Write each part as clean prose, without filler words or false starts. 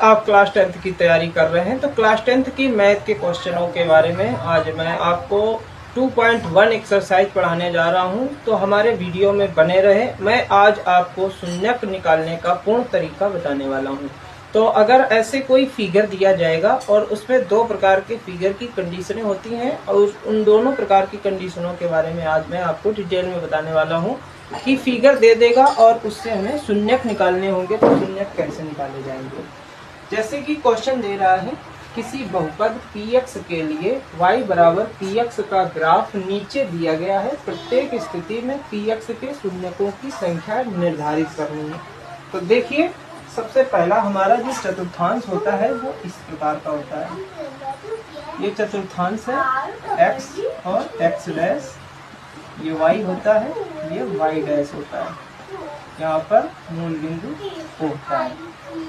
आप class 10th की तैयारी कर रहे हैं तो क्लास 10th की मैथ के क्वेश्चनों के बारे में आज मैं आपको 2.1 एक्सरसाइज पढ़ाने जा रहा हूं। तो हमारे वीडियो में बने रहे। मैं आज आपको शून्यक निकालने का पूर्ण तरीका बताने वाला हूं। तो अगर ऐसे कोई फिगर दिया जाएगा और उसमें दो प्रकार के फिगर की कंडीशनें होती हैं और उन दोनों प्रकार की कंडीशनों के बारे में आज मैं आपको डिटेल में बताने वाला हूं कि फिगर दे देगा और उससे हमें शून्यक निकालने होंगे तो शून्यक कैसे निकाले जाएंगे। जैसे कि क्वेश्चन दे रहा है किसी बहुपद px के लिए y बराबर px का ग्राफ नीचे दिया गया है। प्रत्येक स्थिति में px के शून्यकों की संख्या निर्धारित करनी है। तो देखिए, सबसे पहला हमारा जो चतुर्थांश होता है वो इस प्रकार का होता है। ये चतुर्थांश है x और x डैश, ये y होता है, ये y डैश होता है। यहाँ पर मूल बिंदु होता है।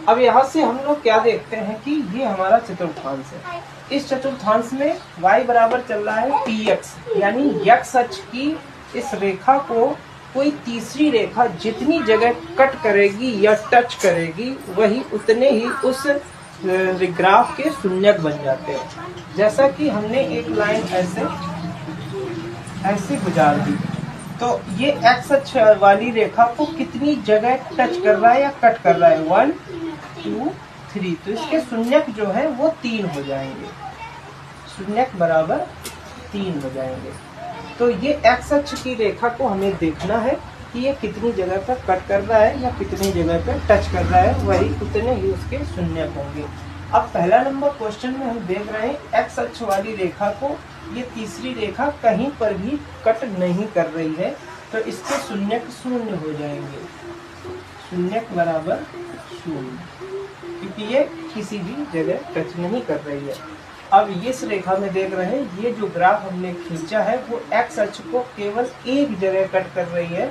अब यहाँ से हम लोग क्या देखते हैं कि ये हमारा चतुर्थांश है। इस चतुर्थांश में y बराबर चल रहा है px, यानी x अक्ष की इस रेखा को कोई तीसरी रेखा जितनी जगह कट करेगी या टच करेगी वही उतने ही उस ग्राफ के शून्यक बन जाते हैं। जैसा कि हमने एक लाइन ऐसे गुजार दी, तो ये x अक्ष वाली रेखा को कितनी जगह टच कर रहा है या कट कर रहा है, 1 2 3, तो इसके शून्यक जो है वो 3 हो जाएंगे। शून्यक बराबर 3 हो जाएंगे। तो ये x अक्ष की रेखा को हमें देखना है कि ये कितनी जगह पर कट कर रहा है या कितनी जगह पर टच कर रहा है, वही उतने ही उसके शून्यक होंगे। अब पहला नंबर क्वेश्चन में हम देख रहे हैं x अक्ष वाली रेखा को ये तीसरी रेखा कहीं पर भी कट नहीं कर रही है, तो इसके शून्यक 0 हो जाएंगे। शून्यक बराबर 0, क्योंकि ये किसी भी जगह टच नहीं कर रही है। अब इस रेखा में देख रहे हैं ये जो ग्राफ हमने खींचा है वो x अक्ष को केवल एक जगह कट कर रही है,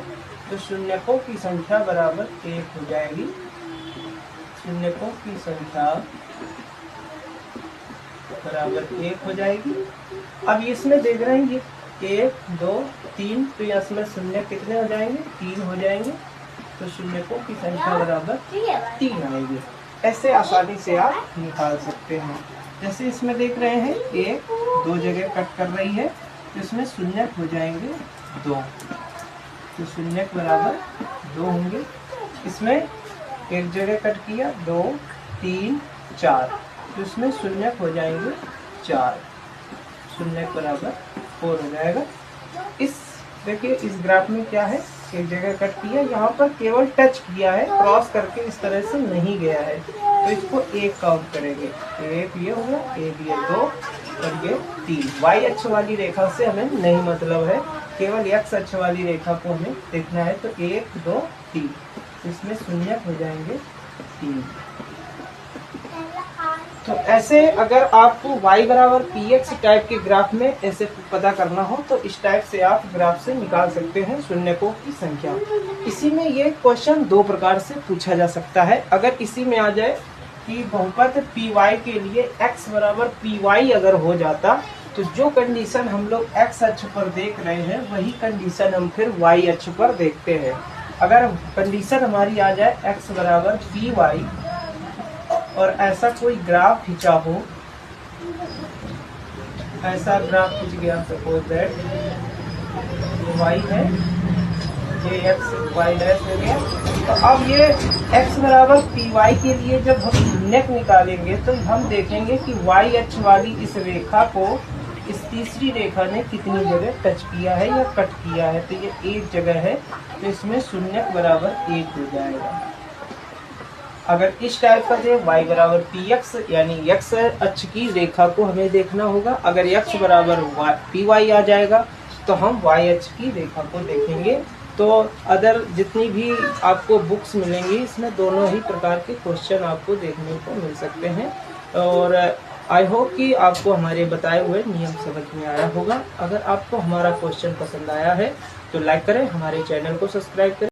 तो शून्यकों की संख्या बराबर 1 हो जाएगी। शून्यकों की संख्या बराबर 1 हो जाएगी। अब इसमें देख रहे हैं ये 1 2 3, तो इसमें शून्य कितने हो जाएंगे, 3 हो जाएंगे। तो शून्यकों की संख्या बराबर 3 आएगी। ऐसे आसानी से आप निकाल सकते हैं। जैसे इसमें देख रहे हैं 1 2 जगह कट कर रही है, तो इसमें शून्यक हो जाएंगे 2, तो शून्यक बराबर 2 होंगे। इसमें एक जगह कट किया 2 3 4, तो इसमें शून्यक हो जाएंगे 4, शून्यक बराबर 4 हो जाएगा। इस देखिए इस ग्राफ में क्या है, एक जगह कट किया, यहाँ पर केवल टच किया है, क्रॉस करके इस तरह से नहीं गया है, तो इसको 1 काउंट करेंगे। 1 ये हो गया, 1 ये 2 और ये 3। y अक्ष वाली रेखा से हमें नहीं मतलब है, केवल x अक्ष वाली रेखा को हमें देखना है। तो 1 2 3, इसमें शून्यक हो जाएंगे 3। तो ऐसे अगर आपको y बराबर px टाइप के ग्राफ में ऐसे पता करना हो तो इस टाइप से आप ग्राफ से निकाल सकते हैं शून्यकों की संख्या। इसी में ये क्वेश्चन दो प्रकार से पूछा जा सकता है। अगर इसी में आ जाए कि बहुपद py के लिए x बराबर py अगर हो जाता, तो जो कंडीशन हम लोग x अक्ष पर देख रहे हैं वही कंडीशन हम फिर y अक्ष पर देखते हैं। अगर कंडीशन हमारी आ जाए x बराबर py और ऐसा कोई ग्राफ खींचा हो, ऐसा ग्राफ खींच गया, सपोज दैट y है, ये x y डैश हो गया। तो अब ये x बराबर py के लिए जब हम शून्यक निकालेंगे तो हम देखेंगे कि y अक्ष वाली इस रेखा को इस तीसरी रेखा ने कितनी जगह टच किया है या कट किया है, तो ये एक जगह है, तो इसमें शून्यक बराबर 1 हो जाएगा। अगर इस टाइप का दे y बराबर px यानी x अक्ष की रेखा को हमें देखना होगा। अगर x बराबर py आ जाएगा तो हम y अक्ष की रेखा को देखेंगे। तो अदर जितनी भी आपको बुक्स मिलेंगी इसमें दोनों ही प्रकार के क्वेश्चन आपको देखने को मिल सकते हैं। और आई होप कि आपको हमारे बताए हुए नियम समझ में आया होगा। अगर आपको हमारा क्वेश्चन पसंद आया है तो लाइक करें, हमारे चैनल को सब्सक्राइब करें।